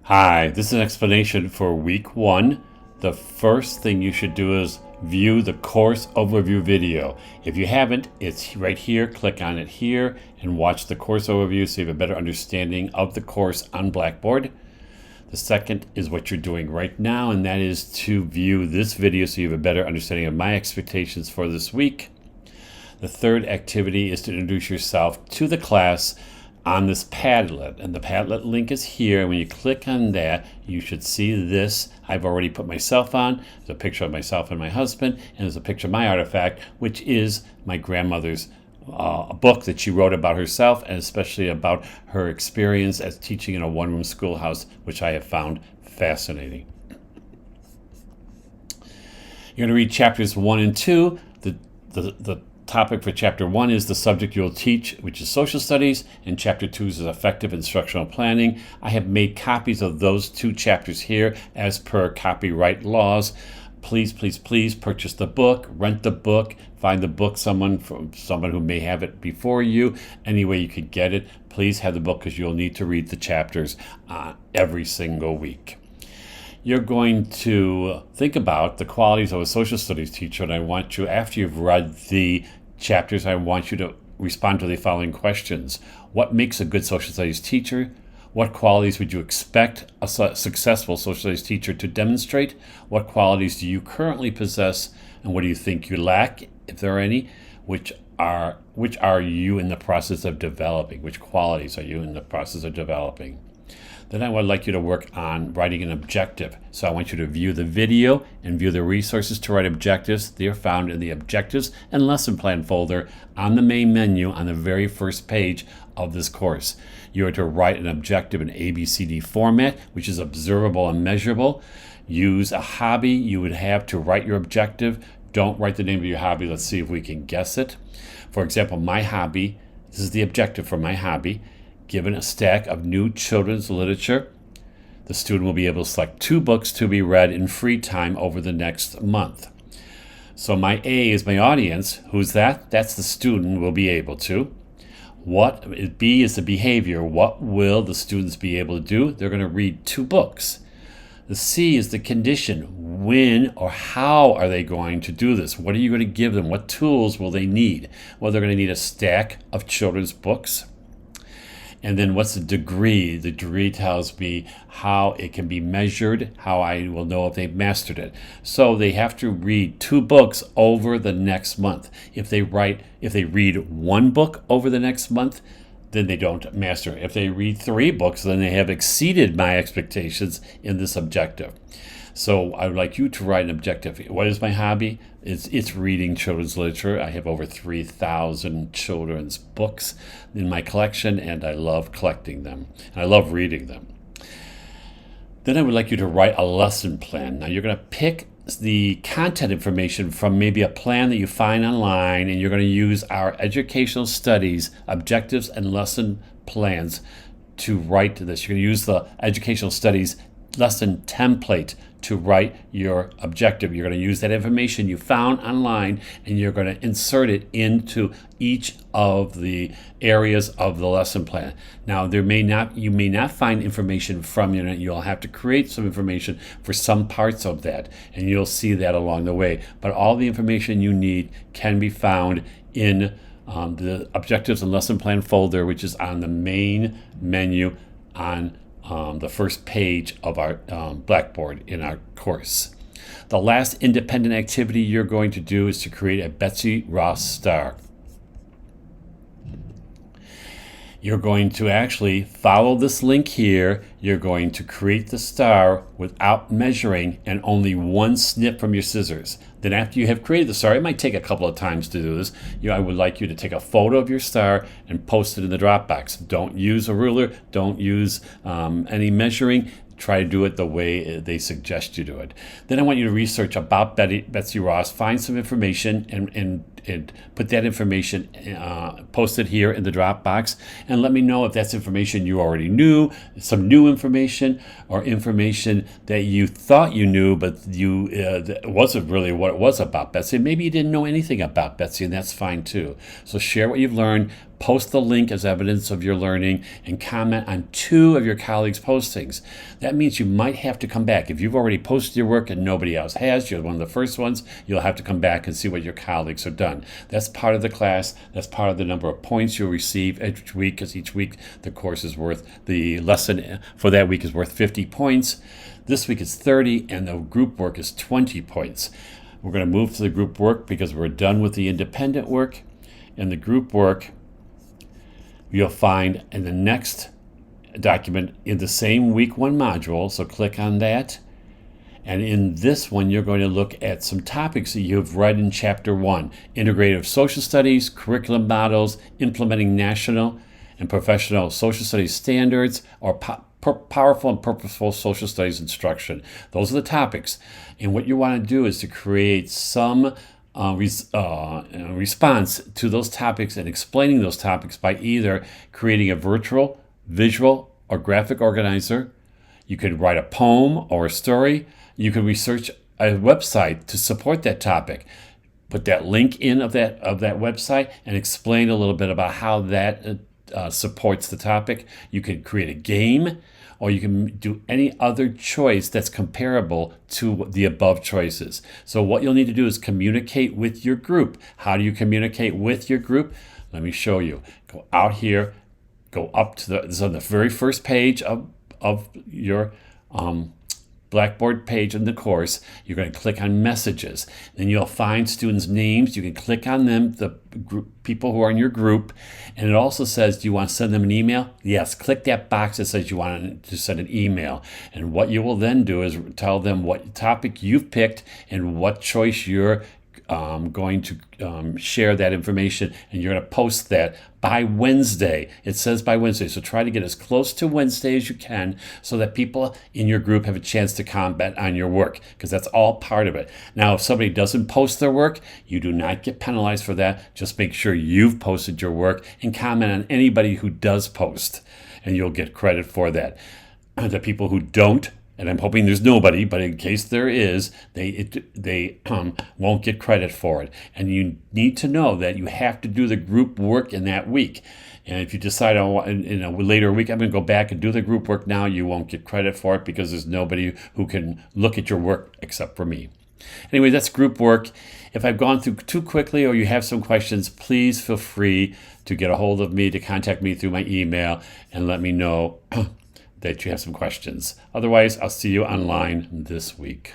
Hi, this is an explanation for week 1. The first thing you should do is view the course overview video. If you haven't, it's right here. Click on it here and watch the course overview so you have a better understanding of the course on Blackboard. The second is what you're doing right now, and that is to view this video so you have a better understanding of my expectations for this week. The third activity is to introduce yourself to the class on this Padlet, and the Padlet link is here. When you click on that, you should see this. I've already put myself on. There's a picture of myself and my husband, and there's a picture of my artifact, which is my grandmother's book that she wrote about herself, and especially about her experience as teaching in a one-room schoolhouse, which I have found fascinating. You're going to read chapters 1 and 2. The topic for chapter 1 is the subject you'll teach, which is social studies, and chapter 2 is effective instructional planning. I have made copies of those 2 chapters here as per copyright laws. Please purchase the book, rent the book, find the book someone who may have it before you. Any way you could get it, please have the book because you'll need to read the chapters every single week. You're going to think about the qualities of a social studies teacher, and I want you, after you've read the chapters, I want you to respond to the following questions. What makes a good social studies teacher? What qualities would you expect a successful social studies teacher to demonstrate? What qualities do you currently possess, and what do you think you lack, if there are any? Which are you in the process of developing? Which qualities are you in the process of developing? Then I would like you to work on writing an objective. So I want you to view the video and view the resources to write objectives. They are found in the Objectives and Lesson Plan folder on the main menu on the very first page of this course. You are to write an objective in ABCD format, which is observable and measurable. Use a hobby you would have to write your objective. Don't write the name of your hobby. Let's see if we can guess it. For example, my hobby, this is the objective for my hobby. Given a stack of new children's literature, the student will be able to select 2 books to be read in free time over the next month. So my A is my audience. Who's that? That's the student will be able to. B is the behavior. What will the students be able to do? They're going to read 2 books. The C is the condition. When or how are they going to do this? What are you going to give them? What tools will they need? Well, they're going to need a stack of children's books. And then what's the degree? The degree tells me how it can be measured, how I will know if they've mastered it. So they have to read 2 books over the next month. If they read 1 book over the next month, then they don't master. If they read 3 books, then they have exceeded my expectations in this objective. So I would like you to write an objective. What is my hobby? It's reading children's literature. I have over 3,000 children's books in my collection, and I love collecting them. And I love reading them. Then I would like you to write a lesson plan. Now you're going to pick the content information from maybe a plan that you find online, and you're going to use our educational studies objectives and lesson plans to write this. You're going to use the educational studies lesson template to write your objective. You're going to use that information you found online, and you're going to insert it into each of the areas of the lesson plan. Now, you may not find information from the internet. You'll have to create some information for some parts of that, and you'll see that along the way. But all the information you need can be found in the Objectives and Lesson Plan folder, which is on the main menu on the first page of our Blackboard in our course. The last independent activity you're going to do is to create a Betsy Ross star. You're going to actually follow this link here. You're going to create the star without measuring and only 1 snip from your scissors. Then after you have created the star, it might take a couple of times to do this. I would like you to take a photo of your star and post it in the Dropbox. Don't use a ruler. Don't use any measuring. Try to do it the way they suggest you do it. Then I want you to research about Betsy Ross, find some information, and put that information, post it here in the Dropbox, and let me know if that's information you already knew, some new information, or information that you thought you knew, but that wasn't really what it was about Betsy. Maybe you didn't know anything about Betsy, and that's fine too. So share what you've learned, post the link as evidence of your learning and comment on 2 of your colleagues' postings. That means you might have to come back. If you've already posted your work and nobody else has, you're one of the first ones, you'll have to come back and see what your colleagues have done. That's part of the class. That's part of the number of points you'll receive each week, because each week the lesson for that week is worth 50 points. This week is 30, and the group work is 20 points. We're going to move to the group work because we're done with the independent work. And the group work you'll find in the next document in the same week 1 module. So click on that. And in this one, you're going to look at some topics that you've read in Chapter 1. Integrative Social Studies, Curriculum Models, Implementing National and Professional Social Studies Standards, or Powerful and Purposeful Social Studies Instruction. Those are the topics. And what you want to do is to create some response to those topics and explaining those topics by either creating a virtual, visual, or graphic organizer. You could write a poem or a story. You could research a website to support that topic. Put that link in of that website and explain a little bit about how that supports the topic. You could create a game, or you can do any other choice that's comparable to the above choices. So what you'll need to do is communicate with your group. How do you communicate with your group? Let me show you. Go out here, go up to this is on the very first page of your Blackboard page in the course. You're going to click on Messages. Then you'll find students' names. You can click on them, the group, people who are in your group. And it also says, do you want to send them an email? Yes, click that box that says you want to send an email. And what you will then do is tell them what topic you've picked and what choice you're going to share that information, and you're going to post that by Wednesday. It says by Wednesday, so try to get as close to Wednesday as you can so that people in your group have a chance to comment on your work, because that's all part of it. Now, if somebody doesn't post their work, you do not get penalized for that. Just make sure you've posted your work and comment on anybody who does post, and you'll get credit for that. The people who don't, and I'm hoping there's nobody, but in case there is, they won't get credit for it. And you need to know that you have to do the group work in that week. And if you decide in a later week, I'm going to go back and do the group work now, you won't get credit for it because there's nobody who can look at your work except for me. Anyway, that's group work. If I've gone through too quickly or you have some questions, please feel free to get a hold of me, to contact me through my email and let me know that you have some questions. Otherwise, I'll see you online this week.